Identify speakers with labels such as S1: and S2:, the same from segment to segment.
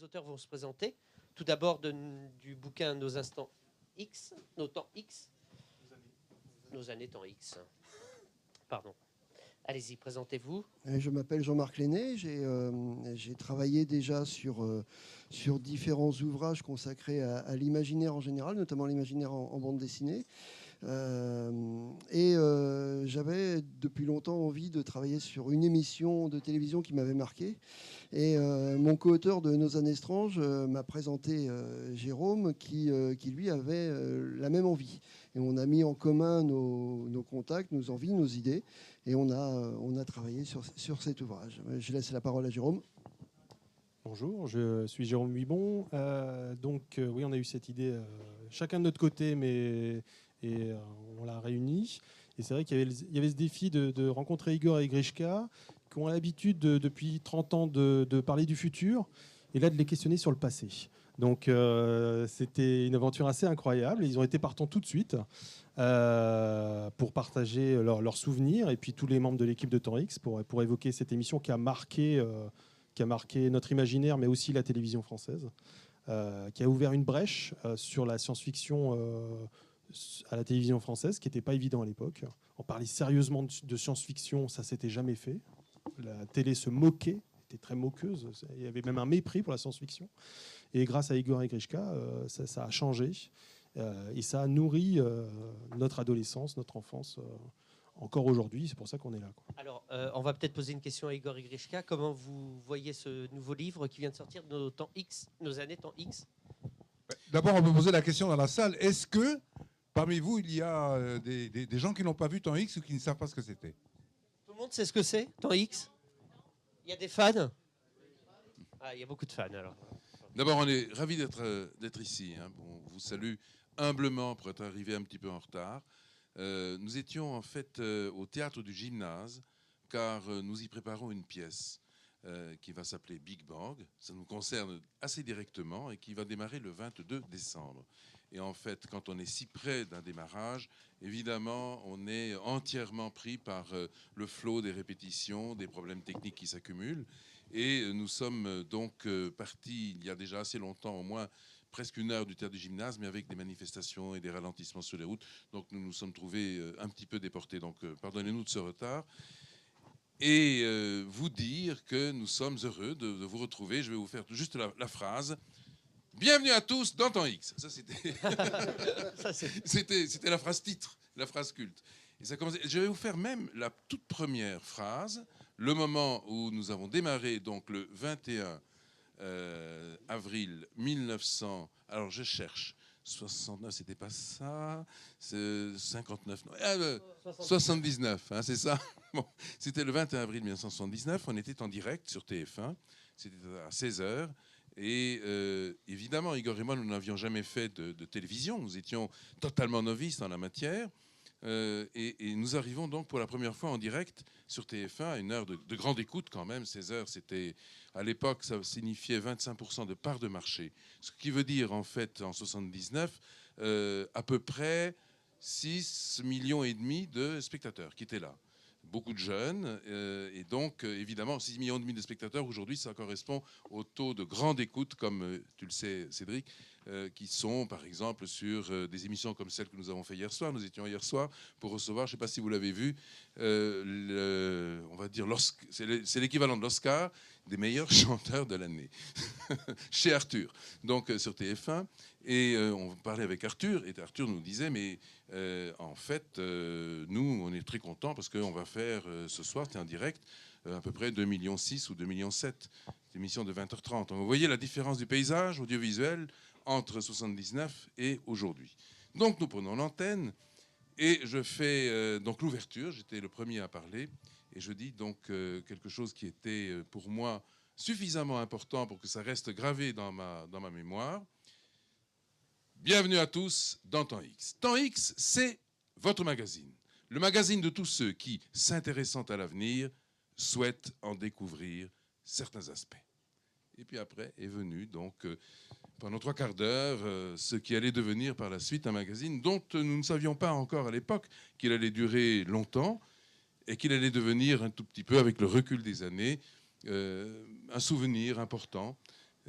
S1: les auteurs vont se présenter. Tout d'abord du bouquin Nos instants X, nos temps X, nos années temps X. Pardon. Allez-y, présentez-vous.
S2: Je m'appelle Jean-Marc Lenné. J'ai travaillé déjà sur différents ouvrages consacrés à l'imaginaire en général, notamment l'imaginaire en bande dessinée. J'avais depuis longtemps envie de travailler sur une émission de télévision qui m'avait marqué. Et mon co-auteur de Nos années étranges m'a présenté Jérôme qui lui avait la même envie. Et on a mis en commun nos contacts, nos envies, nos idées. Et on a travaillé sur cet ouvrage. Je laisse la parole à Jérôme.
S3: Bonjour, je suis Jérôme Huibon. Oui, on a eu cette idée chacun de notre côté, on l'a réunie. Et c'est vrai qu'il y avait ce défi de rencontrer Igor et Grishka, qui ont l'habitude depuis 30 ans de parler du futur, et là de les questionner sur le passé. Donc c'était une aventure assez incroyable. Ils ont été partants tout de suite pour partager leurs souvenirs, et puis tous les membres de l'équipe de Temps X pour évoquer cette émission qui a marqué notre imaginaire, mais aussi la télévision française, qui a ouvert une brèche sur la science-fiction à la télévision française, qui n'était pas évident à l'époque. On parlait sérieusement de science-fiction, ça s'était jamais fait. La télé se moquait, était très moqueuse. Il y avait même un mépris pour la science-fiction. Et grâce à Igor et Grishka, ça a changé. Et ça a nourri notre adolescence, notre enfance, encore aujourd'hui. C'est pour ça qu'on est là, quoi.
S1: Alors, on va peut-être poser une question à Igor et Grishka. Comment vous voyez ce nouveau livre qui vient de sortir, Nos temps X, Nos années temps X?
S4: D'abord, on peut poser la question dans la salle. Est-ce que parmi vous, il y a des gens qui n'ont pas vu Temps X ou qui ne savent pas ce que c'était?
S1: Tout le monde sait ce que c'est, Temps X? Il y a des fans? Ah, il y a beaucoup de fans, alors.
S5: D'abord, on est ravis d'être ici. On vous salue humblement pour être arrivé un petit peu en retard. Nous étions en fait au théâtre du Gymnase, car nous y préparons une pièce qui va s'appeler Big Bang. Ça nous concerne assez directement et qui va démarrer le 22 décembre. Et en fait, quand on est si près d'un démarrage, évidemment, on est entièrement pris par le flot des répétitions, des problèmes techniques qui s'accumulent. Et nous sommes donc partis il y a déjà assez longtemps, au moins presque une heure du théâtre du Gymnase, mais avec des manifestations et des ralentissements sur les routes. Donc nous nous sommes trouvés un petit peu déportés. Donc pardonnez-nous de ce retard. Et vous dire que nous sommes heureux de vous retrouver. Je vais vous faire juste la phrase. Bienvenue à tous dans Temps X. Ça, c'était la phrase titre, la phrase culte. Et ça commençait. Je vais vous faire même la toute première phrase, le moment où nous avons démarré, donc le 21 avril 1900. Alors je cherche. 69, c'était pas ça. 59, non. 79, hein, c'est ça. Bon, c'était le 21 avril 1979. On était en direct sur TF1. C'était à 16h. Et évidemment, Igor et moi, nous n'avions jamais fait de télévision. Nous étions totalement novices en la matière. Et nous arrivons donc pour la première fois en direct sur TF1 à une heure de grande écoute quand même. 16h, c'était, à l'époque, ça signifiait 25% de part de marché. Ce qui veut dire, en fait, en 79, à peu près 6,5 millions de spectateurs qui étaient là. Beaucoup de jeunes, et donc évidemment 6,5 millions de spectateurs. Aujourd'hui, ça correspond au taux de grande écoute, comme tu le sais, Cédric, qui sont par exemple sur des émissions comme celle que nous avons fait hier soir. Nous étions hier soir pour recevoir, je ne sais pas si vous l'avez vu, on va dire, c'est l'équivalent de l'Oscar des meilleurs chanteurs de l'année, chez Arthur, donc sur TF1. Et on parlait avec Arthur, et Arthur nous disait, mais en fait, nous, on est très contents parce qu'on va faire ce soir, c'est en direct, à peu près 2,6 millions ou 2,7 millions, émission de 20h30. Donc, vous voyez la différence du paysage audiovisuel entre 79 et aujourd'hui. Donc nous prenons l'antenne, et je fais donc l'ouverture, j'étais le premier à parler, et je dis donc quelque chose qui était pour moi suffisamment important pour que ça reste gravé dans ma mémoire. Bienvenue à tous dans Temps X. Temps X, c'est votre magazine. Le magazine de tous ceux qui, s'intéressant à l'avenir, souhaitent en découvrir certains aspects. Et puis après est venu, donc, pendant 3 quarts d'heure, ce qui allait devenir par la suite un magazine dont nous ne savions pas encore à l'époque qu'il allait durer longtemps et qu'il allait devenir un tout petit peu, avec le recul des années, un souvenir important.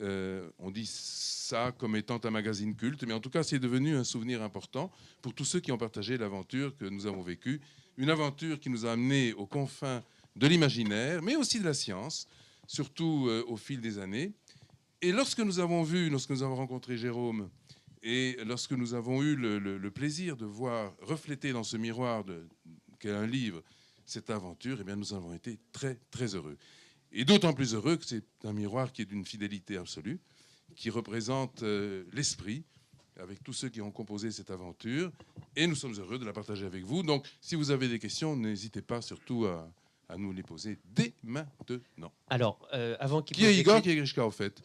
S5: On dit ça comme étant un magazine culte, mais en tout cas, c'est devenu un souvenir important pour tous ceux qui ont partagé l'aventure que nous avons vécue. Une aventure qui nous a amenés aux confins de l'imaginaire, mais aussi de la science, surtout au fil des années. Et lorsque nous avons rencontré Jérôme, et lorsque nous avons eu le plaisir de voir refléter dans ce miroir qu'est un livre cette aventure, eh bien, nous avons été très, très heureux. Et d'autant plus heureux que c'est un miroir qui est d'une fidélité absolue, qui représente l'esprit avec tous ceux qui ont composé cette aventure. Et nous sommes heureux de la partager avec vous. Donc, si vous avez des questions, n'hésitez pas surtout à nous les poser dès maintenant.
S1: Alors, avant qu'il
S5: Qui est Igor, qui est Grishka, au fait?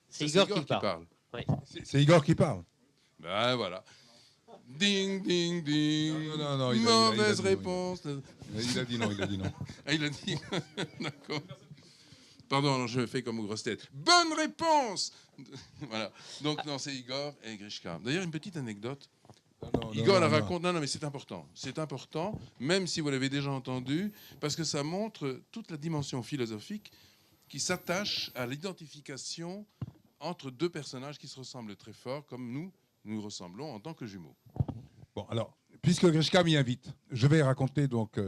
S1: C'est Igor qui parle. Oui.
S4: C'est Igor qui parle.
S5: Ben voilà. Ding, ding, ding.
S4: Non,
S5: Mauvaise réponse.
S4: Il a dit non.
S5: Ah, il a dit. D'accord. Pardon, alors je fais comme aux grosses têtes. Bonne réponse. Voilà. Donc, non, c'est Igor et Grishka. D'ailleurs, une petite anecdote. Igor la raconte. Non, mais c'est important. C'est important, même si vous l'avez déjà entendu, parce que ça montre toute la dimension philosophique qui s'attache à l'identification entre deux personnages qui se ressemblent très fort, comme nous ressemblons en tant que jumeaux.
S4: Bon, alors, puisque Grishka m'y invite, je vais raconter donc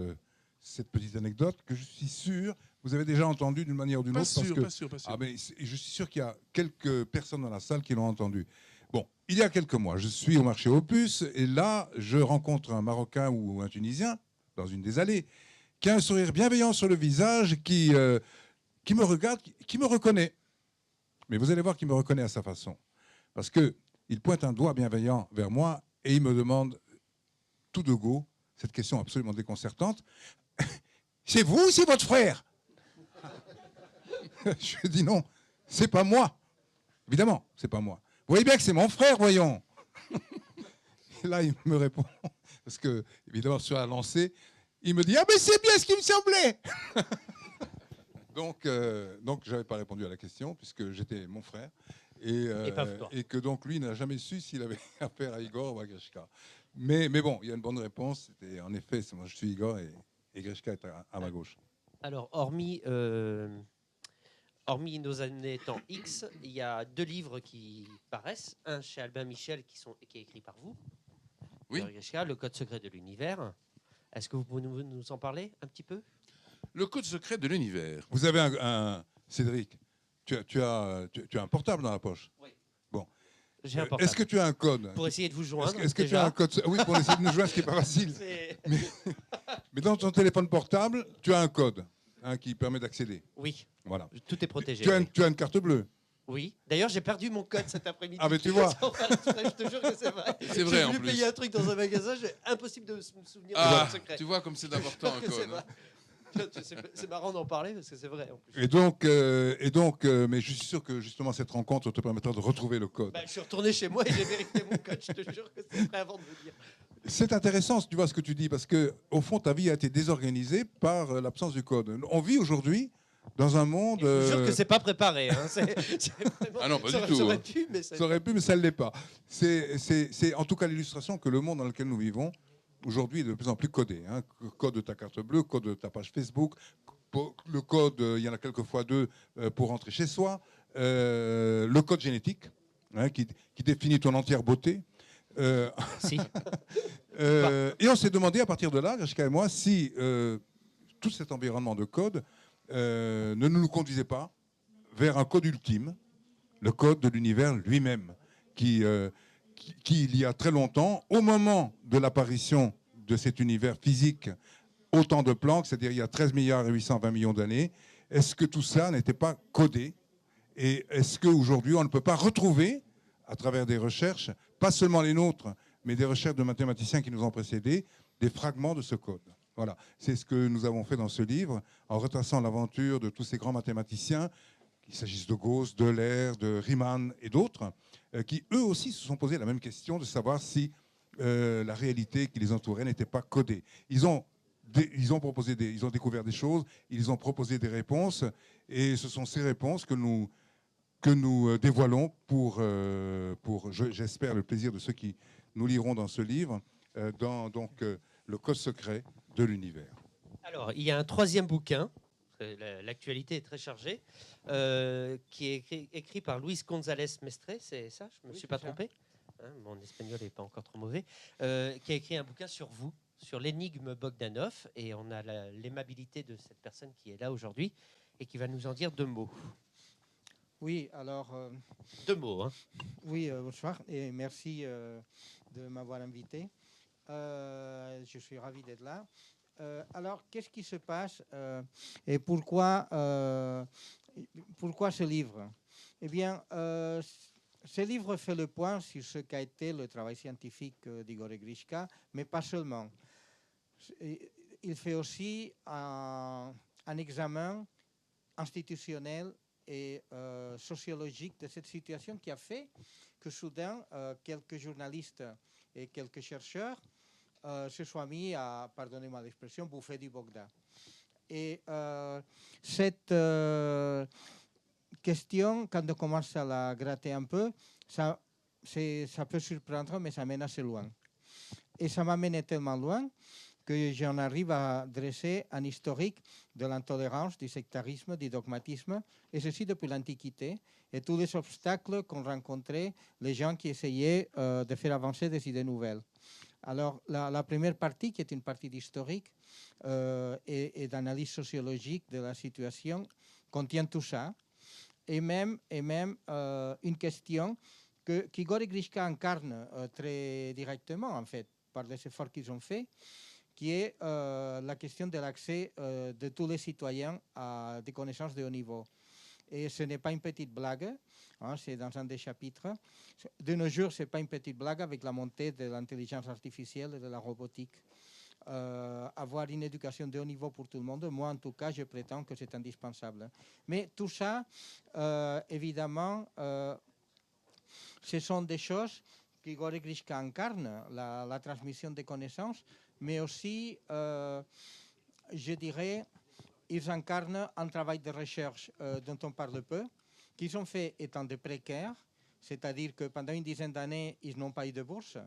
S4: cette petite anecdote que je suis sûr vous avez déjà entendue d'une manière ou d'une autre.
S5: Pas sûr.
S4: Ah, mais je suis sûr qu'il y a quelques personnes dans la salle qui l'ont entendu. Bon, il y a quelques mois, je suis au marché aux puces et là, je rencontre un Marocain ou un Tunisien dans une des allées qui a un sourire bienveillant sur le visage, qui me regarde, qui me reconnaît. Mais vous allez voir qu'il me reconnaît à sa façon. Parce qu'il pointe un doigt bienveillant vers moi et il me demande tout de go, cette question absolument déconcertante, « C'est vous ou c'est votre frère ?» Je lui dis non, c'est pas moi. Évidemment, c'est pas moi. Vous voyez bien que c'est mon frère, voyons. Et là, il me répond, parce que, évidemment, sur la lancée, il me dit « Ah, mais c'est bien ce qui me semblait !» Donc, je n'avais pas répondu à la question, puisque j'étais mon frère. Et que donc, lui n'a jamais su s'il avait affaire à Igor ou à Grishka. Mais bon, il y a une bonne réponse. C'était, en effet, moi, je suis Igor et Grishka est à ma gauche.
S1: Alors, hormis Nos années temps X, il y a 2 livres qui paraissent. Un chez Albin Michel qui est écrit par vous,
S5: oui.
S1: Grishka, Le Code secret de l'univers. Est-ce que vous pouvez nous en parler un petit peu?
S5: Le Code secret de l'univers.
S4: Vous avez Cédric, tu as un portable dans la poche?
S1: Oui.
S4: Bon.
S1: J'ai un portable.
S4: Est-ce que tu as un code?
S1: Pour essayer de vous joindre.
S4: Est-ce que tu as un code? Oui, pour essayer de nous joindre, ce qui n'est pas facile. Mais dans ton téléphone portable, tu as un code qui permet d'accéder.
S1: Oui.
S4: Voilà.
S1: Tout est protégé.
S4: Tu as une carte bleue?
S1: Oui. D'ailleurs, j'ai perdu mon code cet après-midi.
S4: Ah, mais tu vois.
S1: Je te jure que c'est vrai.
S5: C'est vrai, en
S1: J'ai
S5: plus.
S1: voulu payer un truc dans un magasin, impossible de me souvenir
S5: Ah,
S1: du code secret.
S5: tu vois comme c'est important un code. Hein.
S1: C'est marrant d'en parler parce que c'est vrai en plus.
S4: Et donc, mais je suis sûr que justement cette rencontre te permettra de retrouver le code.
S1: Bah, je suis retourné chez moi et j'ai vérifié mon code. Je te jure que c'est vrai avant de vous dire.
S4: C'est intéressant, tu vois ce que tu dis, parce que au fond, ta vie a été désorganisée par l'absence du code. On vit aujourd'hui dans un monde.
S1: Je vous jure que c'est pas préparé. Hein.
S5: Ah non, pas du tout.
S1: Ça aurait pu, mais
S4: ça aurait pu, mais ça ne l'est pas. C'est en tout cas l'illustration que le monde dans lequel nous vivons aujourd'hui est de plus en plus codé. Hein. Code de ta carte bleue, code de ta page Facebook, le code, il y en a quelquefois 2 pour rentrer chez soi, le code génétique qui définit ton entière beauté.
S1: Si.
S4: Et on s'est demandé à partir de là, Grishka et moi, si tout cet environnement de code ne nous conduisait pas vers un code ultime, le code de l'univers lui-même, qui, il y a très longtemps, au moment de l'apparition de cet univers physique, au temps de Planck, c'est-à-dire il y a 13 milliards et 820 millions d'années, est-ce que tout ça n'était pas codé? Et est-ce qu'aujourd'hui, on ne peut pas retrouver, à travers des recherches, pas seulement les nôtres, mais des recherches de mathématiciens qui nous ont précédés, des fragments de ce code? Voilà, c'est ce que nous avons fait dans ce livre, en retraçant l'aventure de tous ces grands mathématiciens, qu'il s'agisse de Gauss, d'Euler, de Riemann et d'autres, qui eux aussi se sont posé la même question de savoir si la réalité qui les entourait n'était pas codée. Ils ont découvert des choses, ils ont proposé des réponses, et ce sont ces réponses que nous dévoilons pour j'espère, le plaisir de ceux qui nous liront dans ce livre, dans le code secret de l'univers.
S1: Alors, il y a un 3e bouquin l'actualité est très chargée, qui est écrit par Luis González Mestre, c'est ça? Je ne me suis pas trompé, hein, mon espagnol n'est pas encore trop mauvais, qui a écrit un bouquin sur vous, sur l'énigme Bogdanov, et on a l'aimabilité de cette personne qui est là aujourd'hui et qui va nous en dire 2 mots.
S6: Oui, alors...
S1: 2 mots, hein.
S6: Oui, bonsoir et merci de m'avoir invité. Je suis ravi d'être là. Alors, qu'est-ce qui se passe et pourquoi ce livre? Eh bien, ce livre fait le point sur ce qu'a été le travail scientifique d'Igor Grishka, mais pas seulement. Il fait aussi un examen institutionnel et sociologique de cette situation qui a fait que soudain, quelques journalistes et quelques chercheurs se soient mis à, pardonnez-moi l'expression, bouffer du Bogda. Et cette question, quand on commence à la gratter un peu, ça peut surprendre, mais ça mène assez loin. Et ça m'a mené tellement loin que j'en arrive à dresser un historique de l'intolérance, du sectarisme, du dogmatisme, et ceci depuis l'Antiquité, et tous les obstacles qu'ont rencontrés les gens qui essayaient de faire avancer des idées nouvelles. Alors, la première partie, qui est une partie d'historique et d'analyse sociologique de la situation, contient tout ça, et même une question qu'Igor et Grishka incarnent très directement, en fait, par les efforts qu'ils ont faits, qui est la question de l'accès de tous les citoyens à des connaissances de haut niveau. Et ce n'est pas une petite blague, hein, c'est dans un des chapitres. De nos jours, ce n'est pas une petite blague avec la montée de l'intelligence artificielle et de la robotique. Avoir une éducation de haut niveau pour tout le monde, moi en tout cas, je prétends que c'est indispensable. Mais tout ça, évidemment, ce sont des choses qu'Igor Grishka incarne, la transmission des connaissances, mais aussi, je dirais, ils incarnent un travail de recherche dont on parle peu, qu'ils ont fait étant des précaires, c'est-à-dire que pendant une dizaine d'années, ils n'ont pas eu de bourse,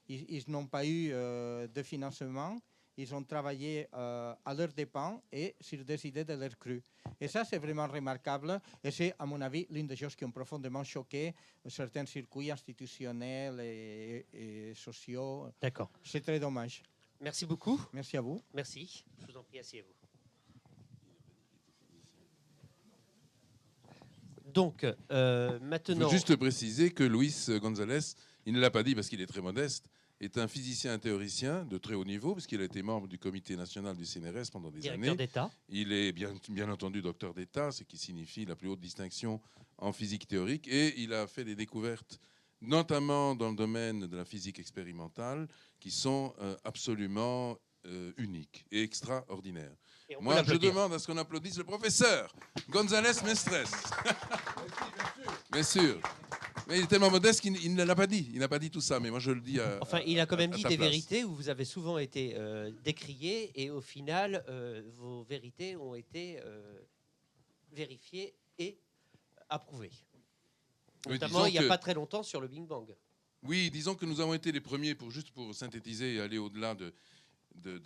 S6: ils n'ont pas eu de financement, ils ont travaillé à leurs dépens et sur des idées de leur cru. Et ça, c'est vraiment remarquable, et c'est, à mon avis, l'une des choses qui ont profondément choqué certains circuits institutionnels et sociaux.
S1: D'accord.
S6: C'est très dommage.
S1: Merci beaucoup.
S6: Merci à vous.
S1: Merci. Je vous en prie, asseyez-vous. Donc, maintenant...
S5: Il faut juste préciser que Luis González, il ne l'a pas dit parce qu'il est très modeste, est un physicien théoricien de très haut niveau, parce qu'il a été membre du comité national du CNRS pendant des
S1: Directeur
S5: années.
S1: d'État.
S5: Il est bien entendu docteur d'État, ce qui signifie la plus haute distinction en physique théorique, et il a fait des découvertes, notamment dans le domaine de la physique expérimentale, qui sont absolument uniques et extraordinaires.
S1: Et
S5: moi, je demande à ce qu'on applaudisse le professeur González Mestre. Bien sûr. Mais il est tellement modeste qu'il ne l'a pas dit. Il n'a pas dit tout ça, mais moi je le dis à
S1: Enfin, il a quand même dit des
S5: place.
S1: vérités où vous avez souvent été décriés et au final, vos vérités ont été vérifiées et approuvées. Notamment,
S5: Oui,
S1: il n'y a pas très longtemps sur le Big Bang.
S5: Oui, disons que nous avons été les premiers, pour synthétiser et aller au-delà de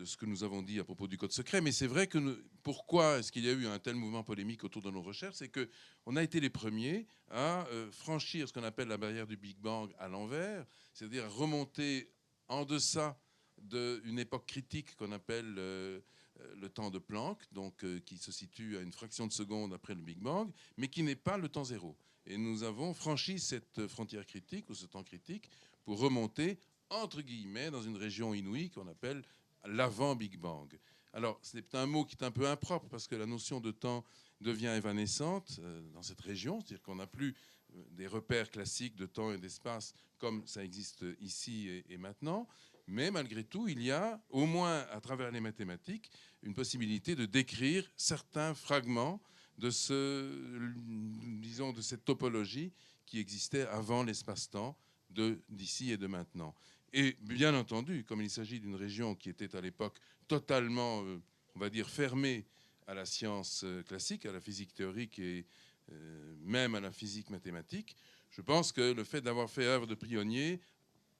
S5: ce que nous avons dit à propos du code secret. Mais c'est vrai que pourquoi est-ce qu'il y a eu un tel mouvement polémique autour de nos recherches? C'est qu'on a été les premiers à franchir ce qu'on appelle la barrière du Big Bang à l'envers, c'est-à-dire à remonter en deçà d'une époque critique qu'on appelle le temps de Planck, donc, qui se situe à une fraction de seconde après le Big Bang, mais qui n'est pas le temps zéro. Et nous avons franchi cette frontière critique, ou ce temps critique, pour remonter, entre guillemets, dans une région inouïe qu'on appelle l'avant Big Bang. Alors, c'est un mot qui est un peu impropre parce que la notion de temps devient évanescente dans cette région, c'est-à-dire qu'on n'a plus des repères classiques de temps et d'espace comme ça existe ici et maintenant, mais malgré tout, il y a, au moins à travers les mathématiques, une possibilité de décrire certains fragments de de cette topologie qui existait avant l'espace-temps d'ici et de maintenant. Et bien entendu, comme il s'agit d'une région qui était à l'époque totalement, on va dire, fermée à la science classique, à la physique théorique et même à la physique mathématique, je pense que le fait d'avoir fait œuvre de pionnier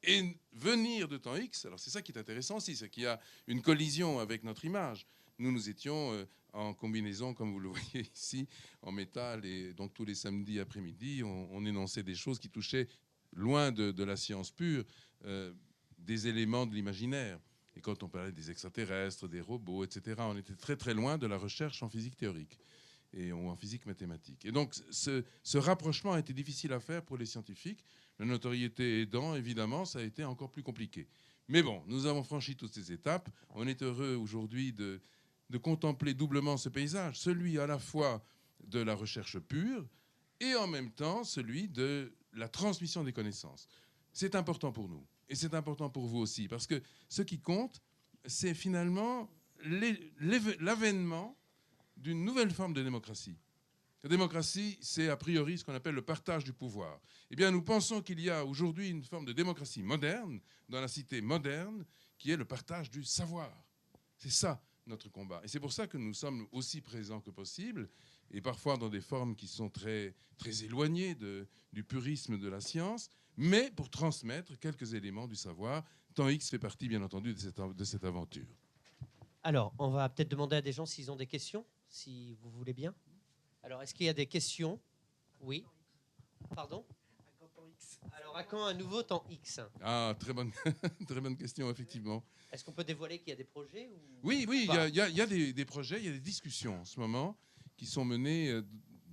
S5: et venir de temps X, alors c'est ça qui est intéressant aussi, c'est qu'il y a une collision avec notre image. nous étions en combinaison, comme vous le voyez ici, en métal. Et donc tous les samedis après-midi, on énonçait des choses qui touchaient, loin de la science pure, des éléments de l'imaginaire. Et quand on parlait des extraterrestres, des robots, etc., on était très très loin de la recherche en physique théorique ou en physique mathématique. Et donc ce rapprochement a été difficile à faire pour les scientifiques. La notoriété aidant, évidemment, ça a été encore plus compliqué. Mais bon, nous avons franchi toutes ces étapes. On est heureux aujourd'hui de contempler doublement ce paysage, celui à la fois de la recherche pure et en même temps celui de la transmission des connaissances. C'est important pour nous et c'est important pour vous aussi, parce que ce qui compte, c'est finalement l'avènement d'une nouvelle forme de démocratie. La démocratie, c'est a priori ce qu'on appelle le partage du pouvoir. Eh bien, nous pensons qu'il y a aujourd'hui une forme de démocratie moderne, dans la cité moderne, qui est le partage du savoir. C'est ça notre combat. Et c'est pour ça que nous sommes aussi présents que possible, et parfois dans des formes qui sont très, très éloignées du purisme de la science, mais pour transmettre quelques éléments du savoir. Temps X fait partie, bien entendu, de cette aventure.
S1: Alors, on va peut-être demander à des gens s'ils ont des questions, si vous voulez bien. Alors, est-ce qu'il y a des questions? Oui. Pardon? Alors, à quand un nouveau temps X?
S5: Ah, très bonne, très bonne question, effectivement.
S1: Est-ce qu'on peut dévoiler qu'il y a des projets ou...
S5: Oui, il y a des projets, il y a des discussions en ce moment qui sont menées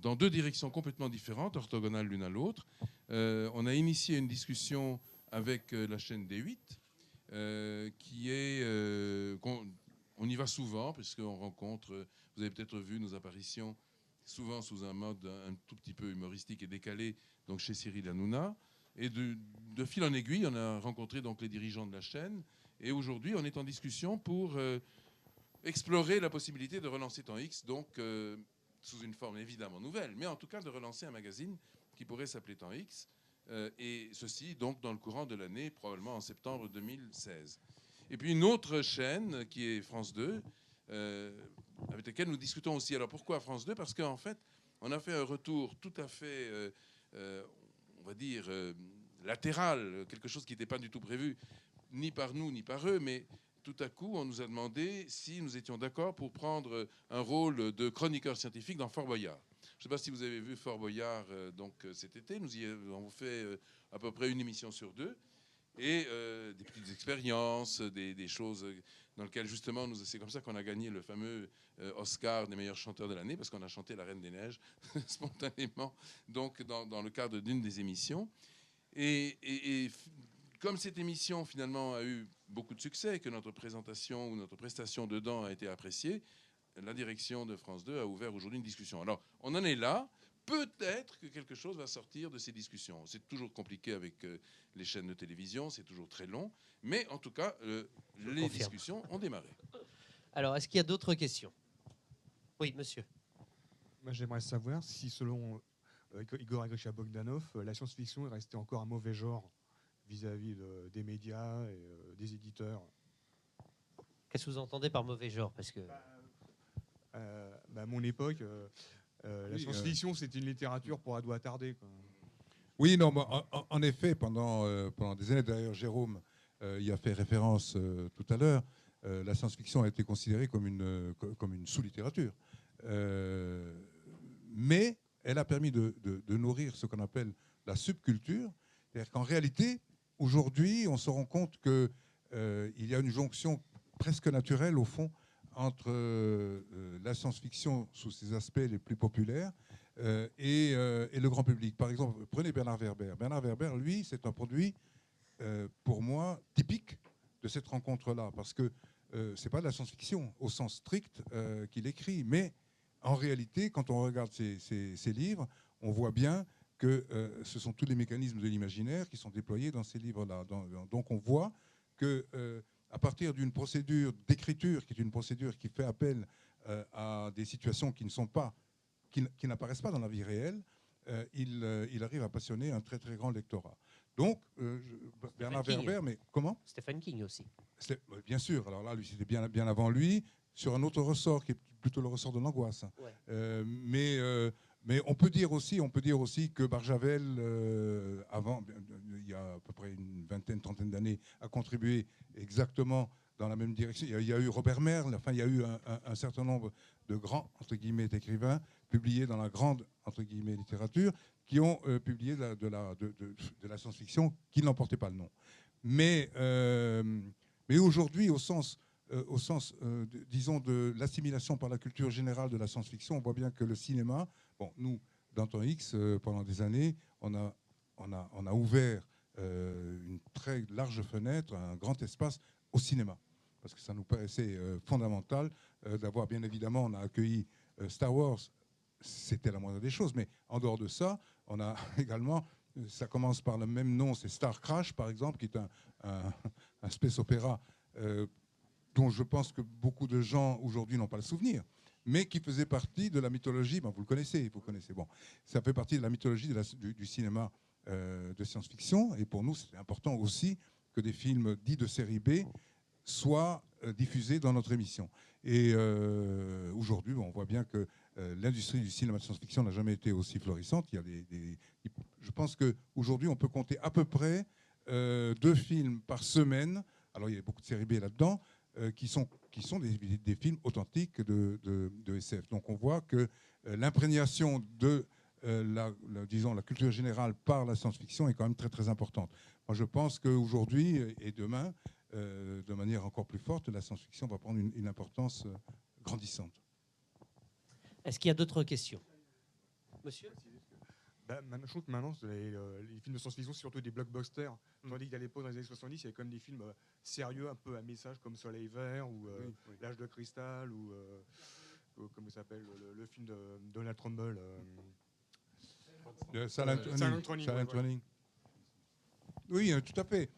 S5: dans deux directions complètement différentes, orthogonales l'une à l'autre. On a initié une discussion avec la chaîne D8, qui est... on y va souvent, puisqu'on rencontre... Vous avez peut-être vu nos apparitions souvent sous un mode un tout petit peu humoristique et décalé, donc chez Cyril Hanouna. Et de fil en aiguille, on a rencontré donc les dirigeants de la chaîne. Et aujourd'hui, on est en discussion pour explorer la possibilité de relancer Temps X, donc sous une forme évidemment nouvelle, mais en tout cas de relancer un magazine qui pourrait s'appeler Temps X, et ceci donc dans le courant de l'année, probablement en septembre 2016. Et puis une autre chaîne qui est France 2, avec laquelle nous discutons aussi. Alors pourquoi France 2? Parce qu'en fait, on a fait un retour tout à fait, on va dire, latéral, quelque chose qui n'était pas du tout prévu, ni par nous, ni par eux, mais tout à coup, on nous a demandé si nous étions d'accord pour prendre un rôle de chroniqueur scientifique dans Fort Boyard. Je ne sais pas si vous avez vu Fort Boyard cet été. Nous y avons fait à peu près une émission sur deux. Et des petites expériences, des choses dans lesquelles justement, c'est comme ça qu'on a gagné le fameux Oscar des meilleurs chanteurs de l'année, parce qu'on a chanté La Reine des Neiges spontanément, donc dans le cadre d'une des émissions. Et comme cette émission finalement a eu beaucoup de succès, que notre présentation ou notre prestation dedans a été appréciée, la direction de France 2 a ouvert aujourd'hui une discussion. Alors, on en est là. Peut-être que quelque chose va sortir de ces discussions. C'est toujours compliqué avec les chaînes de télévision, c'est toujours très long. Mais en tout cas, les discussions ont démarré.
S1: Alors, est-ce qu'il y a d'autres questions? Oui, monsieur.
S7: Moi, j'aimerais savoir si, selon Igor Agricha-Bogdanov, la science-fiction est restée encore un mauvais genre vis-à-vis des médias et des éditeurs.
S1: Qu'est-ce que vous entendez par mauvais genre? Parce que...
S7: À mon époque, la science-fiction, c'était une littérature pour ados attardés, quoi.
S4: Oui, non, en effet, pendant des années, d'ailleurs, Jérôme y a fait référence tout à l'heure, la science-fiction a été considérée comme une sous-littérature. Mais elle a permis de nourrir ce qu'on appelle la subculture. C'est-à-dire qu'en réalité, aujourd'hui, on se rend compte qu'il y a une jonction presque naturelle, au fond, entre la science-fiction sous ses aspects les plus populaires et le grand public. Par exemple, prenez Bernard Werber. Bernard Werber, lui, c'est un produit, pour moi, typique de cette rencontre-là, parce que ce n'est pas de la science-fiction au sens strict qu'il écrit, mais en réalité, quand on regarde ses livres, on voit bien que ce sont tous les mécanismes de l'imaginaire qui sont déployés dans ces livres-là. Donc on voit que... à partir d'une procédure d'écriture, qui est une procédure qui fait appel à des situations qui n'apparaissent pas dans la vie réelle, il arrive à passionner un très très grand lectorat. Donc, Bernard Werber, mais comment?
S1: Stephen King aussi.
S4: Bien sûr, alors là, lui, c'était bien avant lui, sur un autre ressort, qui est plutôt le ressort de l'angoisse. Ouais. Mais on peut dire aussi que Barjavel, avant, il y a à peu près une vingtaine, trentaine d'années, a contribué exactement dans la même direction. Il y a eu Robert Merle, enfin, il y a eu un certain nombre de grands, entre guillemets, écrivains publiés dans la grande, entre guillemets, littérature, qui ont publié de la science-fiction qui n'en portait pas le nom. Mais aujourd'hui, au sens disons, de l'assimilation par la culture générale de la science-fiction, on voit bien que le cinéma, bon, nous, dans Temps X, pendant des années, on a ouvert une très large fenêtre, un grand espace au cinéma, parce que ça nous paraissait fondamental d'avoir, bien évidemment, on a accueilli Star Wars, c'était la moindre des choses, mais en dehors de ça, on a également, ça commence par le même nom, c'est Star Crash, par exemple, qui est un space opéra dont je pense que beaucoup de gens aujourd'hui n'ont pas le souvenir, mais qui faisait partie de la mythologie, ben vous le connaissez, bon, ça fait partie de la mythologie du cinéma de science-fiction, et pour nous, c'est important aussi que des films dits de série B soient diffusés dans notre émission. Et aujourd'hui, on voit bien que l'industrie du cinéma de science-fiction n'a jamais été aussi florissante. Je pense qu'aujourd'hui, on peut compter à peu près 2 films par semaine. Alors, il y a beaucoup de séries B là-dedans, qui sont des films authentiques de SF. Donc, on voit que l'imprégnation de disons, la culture générale par la science-fiction est quand même très, très importante. Moi, je pense qu'aujourd'hui et demain, de manière encore plus forte, la science-fiction va prendre une importance grandissante.
S1: Est-ce qu'il y a d'autres questions? Monsieur?
S7: Je trouve que maintenant, les films de science-fiction, c'est surtout des blockbusters. Tandis qu'à l'époque, dans les années 70, il y avait quand même des films sérieux, un peu à message, comme Soleil Vert, ou L'Âge de Cristal, ou comment ça s'appelle, le film de Donald Trumbull.
S4: Silent Running. Oui, tout à fait.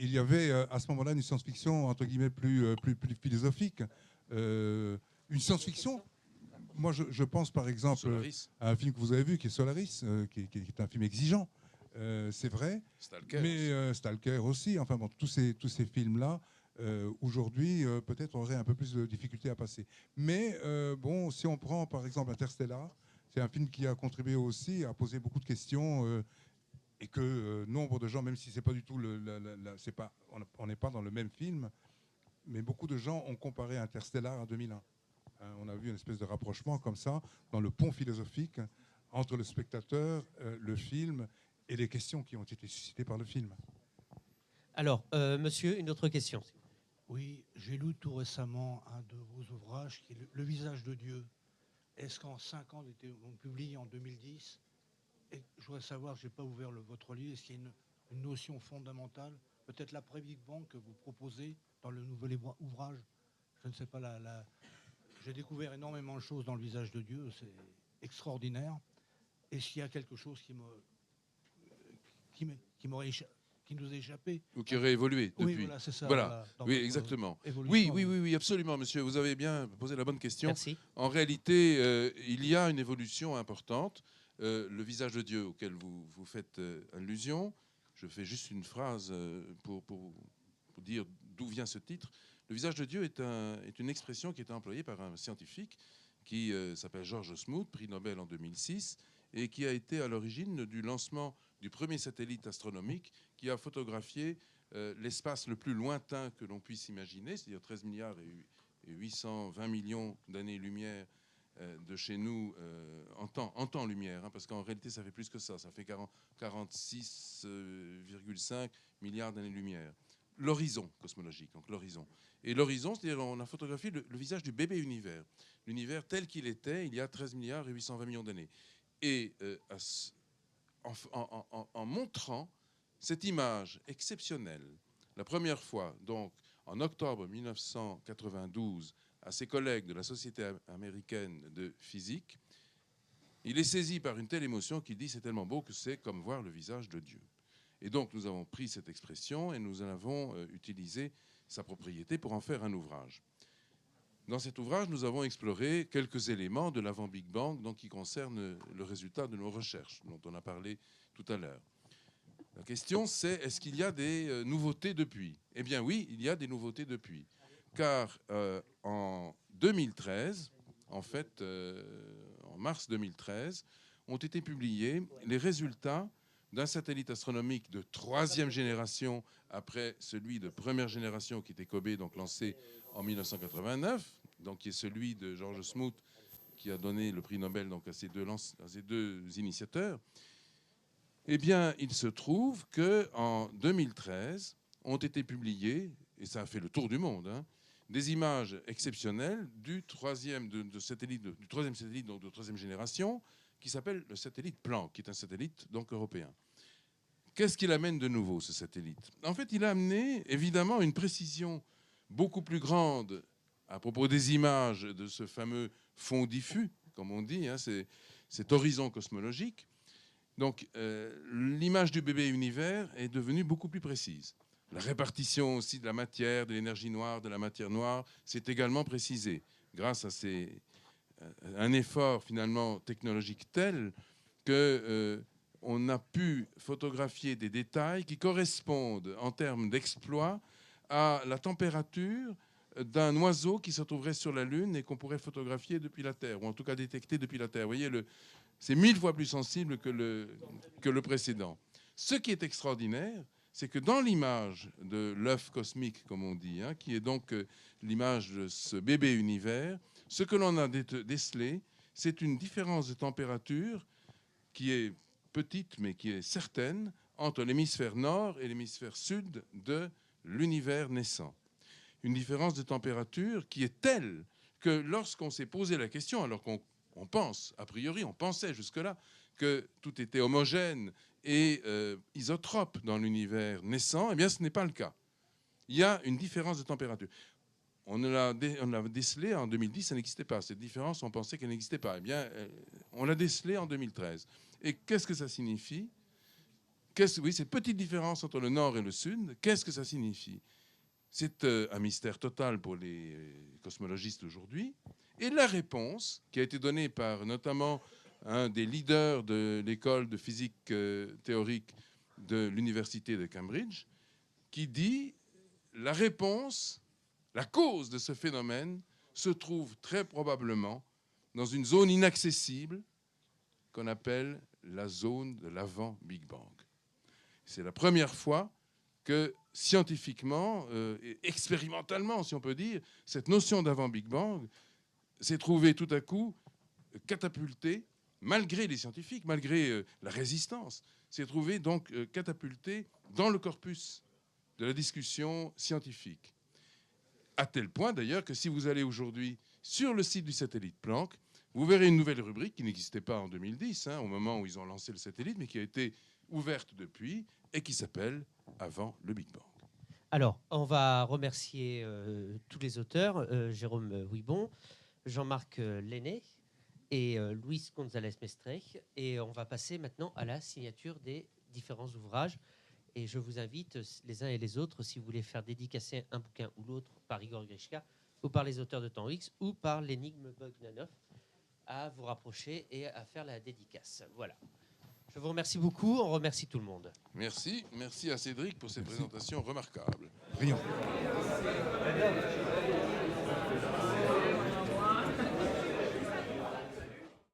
S4: Il y avait à ce moment-là une science-fiction, entre guillemets, plus philosophique. Une science-fiction. Moi, je pense par exemple à un film que vous avez vu, qui est Solaris, qui est un film exigeant. C'est vrai.
S5: Stalker.
S4: Mais Stalker aussi. Enfin bon, tous ces films-là, aujourd'hui, peut-être auraient un peu plus de difficultés à passer. Mais bon, si on prend par exemple Interstellar, c'est un film qui a contribué aussi à poser beaucoup de questions et que nombre de gens, même si c'est pas du tout on n'est pas dans le même film, mais beaucoup de gens ont comparé Interstellar à 2001. On a vu une espèce de rapprochement comme ça dans le pont philosophique entre le spectateur, le film et les questions qui ont été suscitées par le film.
S1: Alors, monsieur, une autre question.
S8: Oui, j'ai lu tout récemment un de vos ouvrages qui est Le visage de Dieu. Est-ce qu'en 5 ans, on publie en 2010? Et je voudrais savoir, je n'ai pas ouvert votre livre, est-ce qu'il y a une notion fondamentale, peut-être l'après-Big Bang que vous proposez dans le nouvel ouvrage? Je ne sais pas, j'ai découvert énormément de choses dans Le visage de Dieu, c'est extraordinaire. Est-ce qu'il y a quelque chose qui nous a échappé?
S5: Ou qui aurait évolué depuis.
S8: Oui, voilà, c'est ça.
S5: Voilà. Oui, exactement. Oui, absolument, monsieur. Vous avez bien posé la bonne question.
S1: Merci.
S5: En réalité, il y a une évolution importante. Le visage de Dieu auquel vous faites allusion, je fais juste une phrase pour dire d'où vient ce titre. Le visage de Dieu est une expression qui est employée par un scientifique qui s'appelle George Smoot, prix Nobel en 2006, et qui a été à l'origine du lancement du premier satellite astronomique qui a photographié l'espace le plus lointain que l'on puisse imaginer, c'est-à-dire 13 milliards et 820 millions d'années-lumière de chez nous en temps-lumière, parce qu'en réalité, ça fait plus que ça. Ça fait 46,5 milliards d'années-lumière. L'horizon cosmologique, donc l'horizon. Et l'horizon, c'est-à-dire on a photographié le visage du bébé univers. L'univers tel qu'il était il y a 13 milliards et 820 millions d'années. Et en montrant cette image exceptionnelle, la première fois, donc en octobre 1992, à ses collègues de la Société américaine de physique, il est saisi par une telle émotion qu'il dit « c'est tellement beau que c'est comme voir le visage de Dieu ». Et donc nous avons pris cette expression et nous avons utilisé sa propriété pour en faire un ouvrage. Dans cet ouvrage, nous avons exploré quelques éléments de l'avant-Big Bang donc, qui concernent le résultat de nos recherches, dont on a parlé tout à l'heure. La question, c'est est-ce qu'il y a des nouveautés depuis? Eh bien oui, il y a des nouveautés depuis. Car en 2013, en fait, en mars 2013, ont été publiés les résultats d'un satellite astronomique de 3e génération après celui de première génération qui était COBE, donc lancé en 1989, donc qui est celui de George Smoot qui a donné le prix Nobel donc, à ces deux initiateurs. Eh bien, il se trouve qu'en 2013, ont été publiées, et ça a fait le tour du monde, des images exceptionnelles du troisième satellite donc de 3e génération, qui s'appelle le satellite Planck, qui est un satellite donc européen. Qu'est-ce qu'il amène de nouveau, ce satellite? En fait, il a amené évidemment une précision beaucoup plus grande à propos des images de ce fameux fond diffus, comme on dit, cet horizon cosmologique. Donc, l'image du bébé univers est devenue beaucoup plus précise. La répartition aussi de la matière, de l'énergie noire, de la matière noire, c'est également précisé grâce à un effort finalement technologique tel que on a pu photographier des détails qui correspondent en termes d'exploit à la température d'un oiseau qui se trouverait sur la Lune et qu'on pourrait photographier depuis la Terre, ou en tout cas détecter depuis la Terre. Vous voyez, c'est 1000 fois plus sensible que le précédent. Ce qui est extraordinaire, c'est que dans l'image de l'œuf cosmique, comme on dit, qui est donc l'image de ce bébé univers, ce que l'on a décelé, c'est une différence de température qui est petite, mais qui est certaine, entre l'hémisphère nord et l'hémisphère sud de l'univers naissant. Une différence de température qui est telle que lorsqu'on s'est posé la question, alors qu'on pense, a priori, on pensait jusque-là que tout était homogène et isotrope dans l'univers naissant, eh bien ce n'est pas le cas. Il y a une différence de température. On l'a décelé en 2010, ça n'existait pas. Cette différence, on pensait qu'elle n'existait pas. Eh bien, on l'a décelée en 2013. Et qu'est-ce que ça signifie? Oui, cette petite différence entre le nord et le sud, qu'est-ce que ça signifie? C'est un mystère total pour les cosmologistes aujourd'hui. Et la réponse, qui a été donnée par notamment un des leaders de l'école de physique théorique de l'université de Cambridge, qui dit la réponse, la cause de ce phénomène se trouve très probablement dans une zone inaccessible qu'on appelle la zone de l'avant Big Bang. C'est la première fois que scientifiquement, et expérimentalement, si on peut dire, cette notion d'avant Big Bang s'est trouvée tout à coup catapultée, malgré les scientifiques, malgré la résistance, s'est trouvée donc catapultée dans le corpus de la discussion scientifique. À tel point d'ailleurs que si vous allez aujourd'hui sur le site du satellite Planck, vous verrez une nouvelle rubrique qui n'existait pas en 2010, au moment où ils ont lancé le satellite, mais qui a été ouverte depuis et qui s'appelle « Avant le Big Bang ».
S1: Alors, on va remercier tous les auteurs, Jérôme Ouibon, Jean-Marc Lenné et Luis González Mestre. Et on va passer maintenant à la signature des différents ouvrages. Et je vous invite les uns et les autres, si vous voulez faire dédicacer un bouquin ou l'autre par Igor Grishka, ou par les auteurs de Temps X, ou par l'énigme Bogdanov, à vous rapprocher et à faire la dédicace. Voilà. Je vous remercie beaucoup. On remercie tout le monde.
S5: Merci à Cédric pour cette présentation remarquable.
S4: Brillant.